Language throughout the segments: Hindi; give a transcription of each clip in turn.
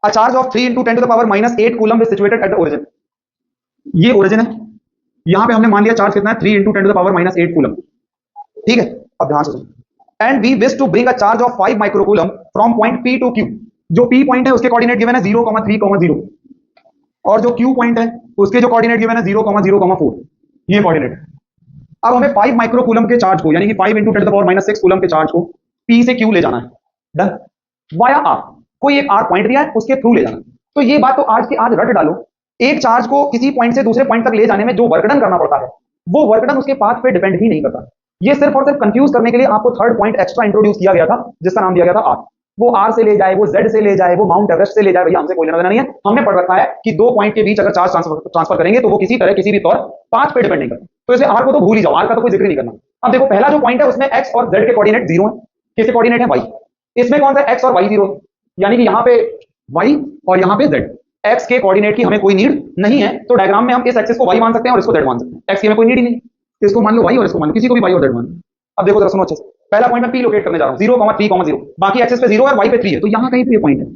A charge of 3 into 10 to the power minus 8 coulomb is situated at the origin. ये ओरिजिन है, यहां पे हमने मान लिया चार्ज कितना है 3 into 10 to the power minus 8 coulomb. ठीक है, अब ध्यान से सुनो। And we wish to bring a charge of 5 microcoulomb from point P to Q। जो P पॉइंट है उसके कोऑर्डिनेट गिवन है 0,3,0 और जो Q पॉइंट है उसके जो कोऑर्डिनेट गिवन है 0,0,4। ये कोऑर्डिनेट। अब हमें 5 माइक्रोकूलम के चार्ज को यानी कि 5 into 10 to the power minus 6 coulomb के चार्ज को P से Q ले जाना है। डन। वाया R, कोई एक R पॉइंट दिया है उसके थ्रू ले जाना है। तो ये बात तो आज की आज रट डालो। एक चार्ज को किसी पॉइंट से दूसरे पॉइंट तक ले जाने में जो वर्क डन करना पड़ता है वो वर्क डन उसके पाथ पे डिपेंड ही नहीं करता। ये सिर्फ और सिर्फ कंफ्यूज करने के लिए आपको थर्ड पॉइंट एक्स्ट्रा इंट्रोड्यूस किया गया था जिसका नाम दिया गया था R। वो R से ले जाए, वो Z से ले जाए, वो माउंट एवरेस्ट से ले जाए, भैया हमसे कोई लेना देना नहीं है। हमने पढ़ रखा है कि दो पॉइंट के बीच अगर चार्ज ट्रांसफर करेंगे तो वो किसी तरह किसी भी तौर पाथ पे डिपेंड नहीं करता। तो इसलिए R को तो भूल ही जाओ, R का तो कोई जिक्र नहीं करना। अब देखो पहला जो पॉइंट है उसमें X और Z के कोऑर्डिनेट 0 है, किसके कोऑर्डिनेट है Y। इसमें कौन सा X और Y 0 है, यानी कि यहाँ पे Y और यहाँ पे Z। X के कोऑर्डिनेट की हमें कोई नीड नहीं है, तो डायग्राम में हम इस एक्सिस को Y मान सकते हैं और इसको Z मान सकते हैं। X की हमें कोई नीड ही नहीं, इसको मान लो Y और इसको मान लो, किसी को भी Y और Z मान लो। अब देखो जरा सुनो अच्छे से, पहला पॉइंट मैं P लोकेट करने जा रहा हूं 0,3,0, बाकी एक्सिस पे 0 है, Y पे 3 है, तो यहां कहीं पे ये पॉइंट है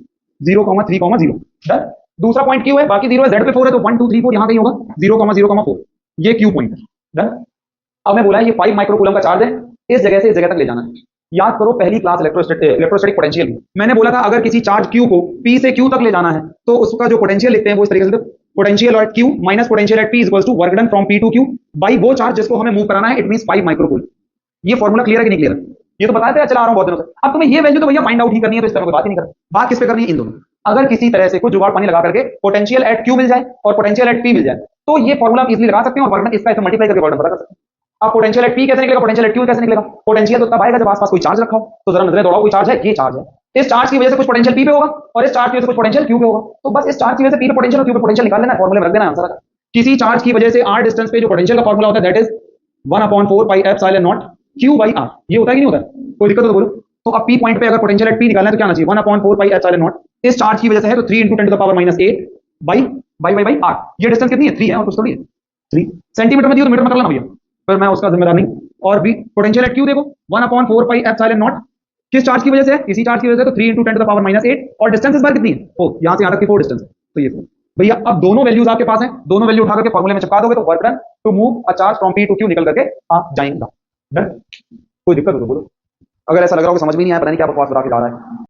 0,3,0। डन। दूसरा पॉइंट Q है, बाकी 0 है, Z पे 4 है, तो 1 2 3 4 यहां कहीं होगा 0,0,4। ये Q पॉइंट है। डन। अब मैं बोला ये 5 माइक्रोकूलम का चार्ज है, इस जगह से इस जगह तक ले जाना है। याद करो पहली क्लास इलेक्ट्रोस्टैटिक पोटेंशियल में मैंने बोला था अगर किसी चार्ज Q को P से Q तक ले जाना है तो उसका जो पोटेंशियल लिखते हैं वो इस तरीके से, potential at Q minus potential at P equals to work done from P to Q by वो चार्ज जिसको हमें मूव कराना है, इट मींस 5 माइक्रोकूलम। ये फॉर्मूला क्लियर है कि नहीं क्लियर? ये तो बताते हैं चला आ रहा हूं बहुत दिनों से। अब तुम्हें ये वैल्यू तो भैया फाइंड आउट ही करनी है, तो इस तरह की बात ही नहीं करनी। बात किस पे करनी है? इन दोनों। अगर किसी तरह से कुछ जुगाड़ पानी लगा करके पोटेंशियल एट Q मिल जाए और पोटेंशियल एट P मिल जाए तो ये फॉर्मूला आप इजीली लगा सकते हैं और वर्क डन इसका ऐसे मल्टीप्लाई करके वर्क डन पता कर सकते हैं। अब पोटेंशियल एट P कैसे निकलेगा, पोटेंशियल एट Q कैसे निकलेगा? पोटेंशियल तो तब आएगा जब आसपास कोई चार्ज रखा हो। तो जरा नजरें दौड़ाओ, कोई चार्ज है, ये चार्ज है, इस चार्ज की वजह से कुछ पोटेंशियल P पे होगा और इस चार्ज की वजह से कुछ पोटेंशियल Q पे होगा। तो बस इस चार्ज की वजह से P पे पोटेंशियल और Q पे पोटेंशियल निकाल लेना है, फॉर्मूले में रख देना आंसर। किसी चार्ज की वजह से r डिस्टेंस पे जो पोटेंशियल का फॉर्मूला होता है that is 1/4 pi epsilon not Q by R। ये होता है कि नहीं होता है? कोई दिक्कत हो तो बोलो। तो अब P पॉइंट पे अगर पोटेंशियल एट P निकालना है तो क्या आना चाहिए 1/4 pi एप्सिलॉन नॉट, इस चार्ज की वजह से है तो 3 into 10 to the power minus 8 by R। ये डिस्टेंस कितनी है? 3 है और कुछ थोड़ी है। 3 सेंटीमीटर में दियो तो मीटर में कर लेना भैया, पर मैं उसका जिम्मेदार नहीं। और भी पोटेंशियल एट Q देखो 1/4 pi एप्सिलॉन नॉट, किस चार्ज की वजह से है? इसी चार्ज की वजह से, तो 3 into 10 to the power minus 8 और डिस्टेंस इस बार कितनी है? ओ यहां से यहां तक की 4 डिस्टेंस है, तो ये 4। भैया अब दोनों वैल्यूज आपके पास हैं, दोनों वैल्यू उठा करके फॉर्मूले में चिपका दोगे तो work done to move a charge from P to Q निकल करके आप जाएंगे। डन। कोई दिक्कत हो तो बोलो। अगर ऐसा लग रहा हो कि समझ में नहीं आया, पता नहीं क्या बकवास बता के जा रहा है।